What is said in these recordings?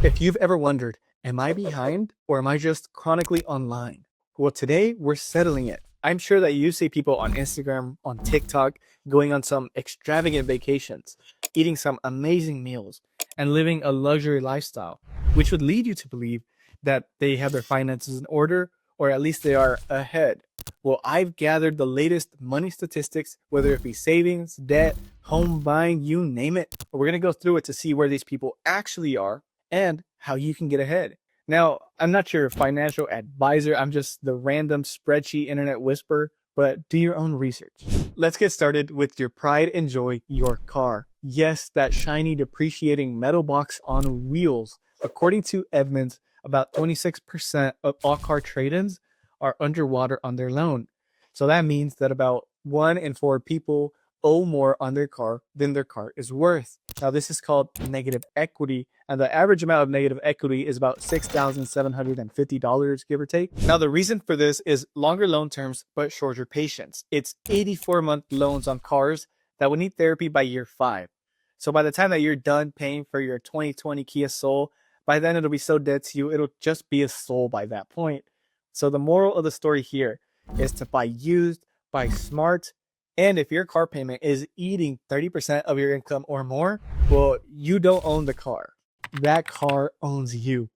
If you've ever wondered, am I behind or am I just chronically online? Well, today we're settling it. I'm sure that you see people on Instagram, on TikTok, going on some extravagant vacations, eating some amazing meals, and living a luxury lifestyle, which would lead you to believe that they have their finances in order or at least they are ahead. Well, I've gathered the latest money statistics, whether it be savings, debt, home buying, you name it. We're going to go through it to see where these people actually are and how you can get ahead. Now, I'm not your financial advisor. I'm just the random spreadsheet internet whisperer, but do your own research. Let's get started with your pride and joy, your car. Yes, that shiny depreciating metal box on wheels. According to Edmunds, about 26% of all car trade-ins are underwater on their loan. So that means that about 1 in 4 people owe more on their car than their car is worth. Now, this is called negative equity, and the average amount of negative equity is about $6,750, give or take. Now, the reason for this is longer loan terms, but shorter patience. It's 84-month loans on cars that will need therapy by year 5. So by the time that you're done paying for your 2020 Kia Soul, by then it'll be so dead to you, it'll just be a Soul by that point. So the moral of the story here is to buy used, buy smart, and if your car payment is eating 30% of your income or more, well, you don't own the car. That car owns you.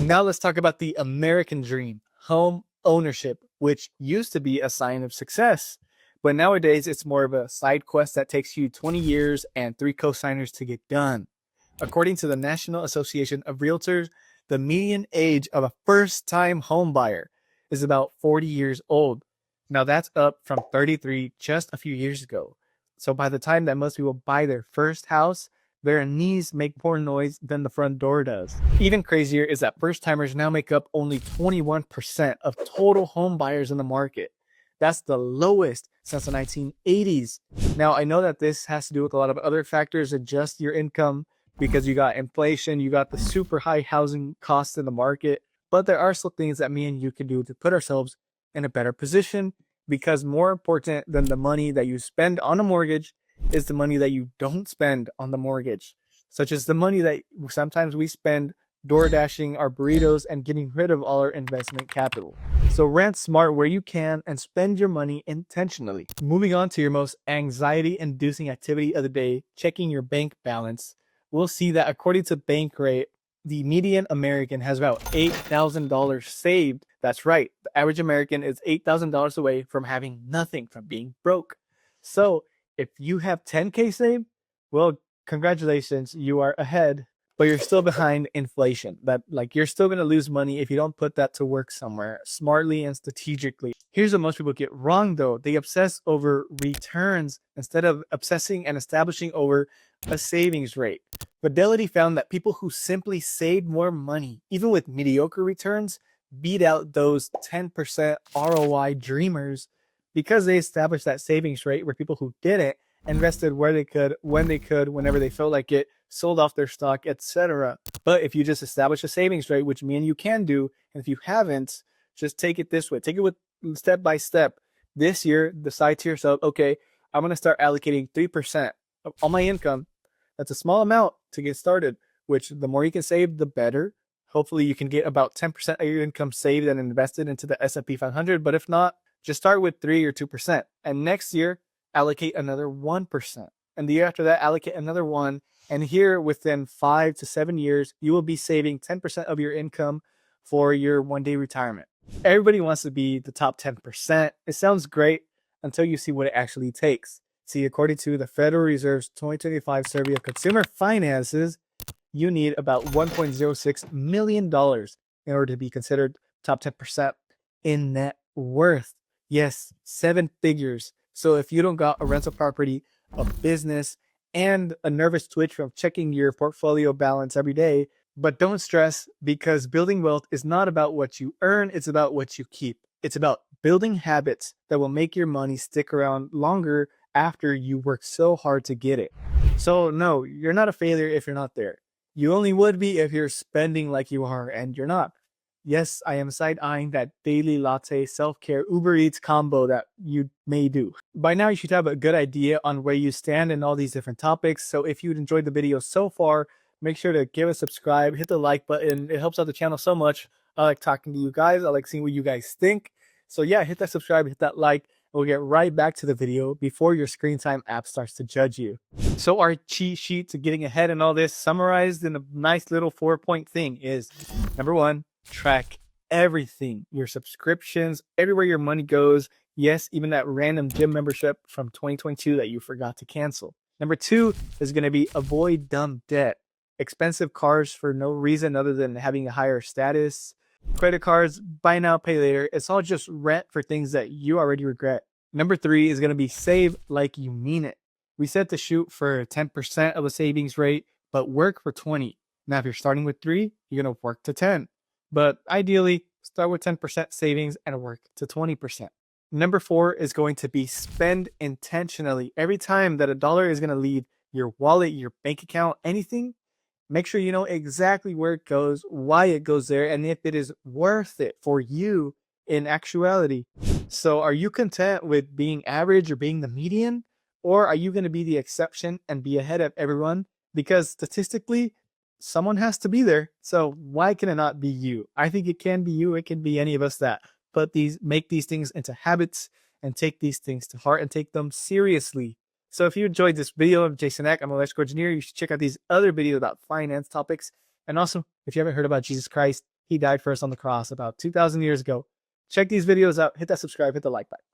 Now let's talk about the American dream, home ownership, which used to be a sign of success. But nowadays, it's more of a side quest that takes you 20 years and 3 co-signers to get done. According to the National Association of Realtors, the median age of a first-time home buyer is about 40 years old. Now that's up from 33 just a few years ago. So by the time that most people buy their first house, their knees make more noise than the front door does. Even crazier is that first timers now make up only 21% of total home buyers in the market. That's the lowest since the 1980s. Now I know that this has to do with a lot of other factors than just your income, because you got inflation, you got the super high housing costs in the market, but there are still things that me and you can do to put ourselves in a better position, because more important than the money that you spend on a mortgage is the money that you don't spend on the mortgage, such as the money that sometimes we spend door dashing our burritos and getting rid of all our investment capital. So rent smart where you can and spend your money intentionally. Moving on to your most anxiety inducing activity of the day, checking your bank balance. We'll see that according to Bankrate, the median American has about $8,000 saved. That's right. The average American is $8,000 away from having nothing, from being broke. So if you have 10K saved, well, congratulations, you are ahead, but you're still behind inflation. You're still going to lose money if you don't put that to work somewhere smartly and strategically. Here's what most people get wrong though. They obsess over returns instead of obsessing and establishing over a savings rate. Fidelity found that people who simply saved more money, even with mediocre returns, beat out those 10% ROI dreamers because they established that savings rate where people who didn't invested where they could, when they could, whenever they felt like it, sold off their stock, etc. But if you just establish a savings rate, which me and you can do, and if you haven't, just take it this way. Take it with step by step. This year, decide to yourself, okay, I'm going to start allocating 3% of all my income. That's a small amount to get started, which the more you can save, the better. Hopefully you can get about 10% of your income saved and invested into the S&P 500. But if not, just start with 3 or 2%. And next year, allocate another 1%. And the year after that, allocate another 1%. And here, within 5 to 7 years, you will be saving 10% of your income for your one-day retirement. Everybody wants to be the top 10%. It sounds great until you see what it actually takes. See, according to the Federal Reserve's 2025 Survey of Consumer Finances, you need about $1.06 million in order to be considered top 10% in net worth. Yes, 7 figures. So if you don't got a rental property, a business, and a nervous twitch from checking your portfolio balance every day, but don't stress, because building wealth is not about what you earn, it's about what you keep. It's about building habits that will make your money stick around longer after you work so hard to get it. So no, you're not a failure if you're not there. You only would be if you're spending like you are, and you're not. Yes, I am side-eyeing that daily latte self-care Uber Eats combo that you may do. By now, you should have a good idea on where you stand in all these different topics. So if you'd enjoyed the video so far, make sure to give us a subscribe, hit the like button. It helps out the channel so much. I like talking to you guys. I like seeing what you guys think. So yeah, hit that subscribe, hit that like. We'll get right back to the video before your screen time app starts to judge you. So our cheat sheet to getting ahead and all this, summarized in a nice little 4-point thing, is number one, track everything, your subscriptions, everywhere your money goes. Yes, even that random gym membership from 2022 that you forgot to cancel. Number two is going to be avoid dumb debt, expensive cars for no reason other than having a higher status, credit cards, buy now, pay later. It's all just rent for things that you already regret. Number three is going to be save like you mean it. We set to shoot for 10% of a savings rate, but work for 20. Now, if you're starting with 3, you're going to work to 10. But ideally, start with 10% savings and work to 20%. Number 4 is going to be spend intentionally. Every time that a dollar is going to leave your wallet, your bank account, anything, make sure you know exactly where it goes, why it goes there, and if it is worth it for you in actuality. So are you content with being average or being the median? Or are you going to be the exception and be ahead of everyone? Because statistically, someone has to be there. So why can it not be you? I think it can be you. It can be any of us that make these things into habits and take these things to heart and take them seriously. So if you enjoyed this video, I'm Jason Eck. I'm an electrical engineer. You should check out these other videos about finance topics. And also, if you haven't heard about Jesus Christ, he died for us on the cross about 2,000 years ago. Check these videos out. Hit that subscribe, hit the like button.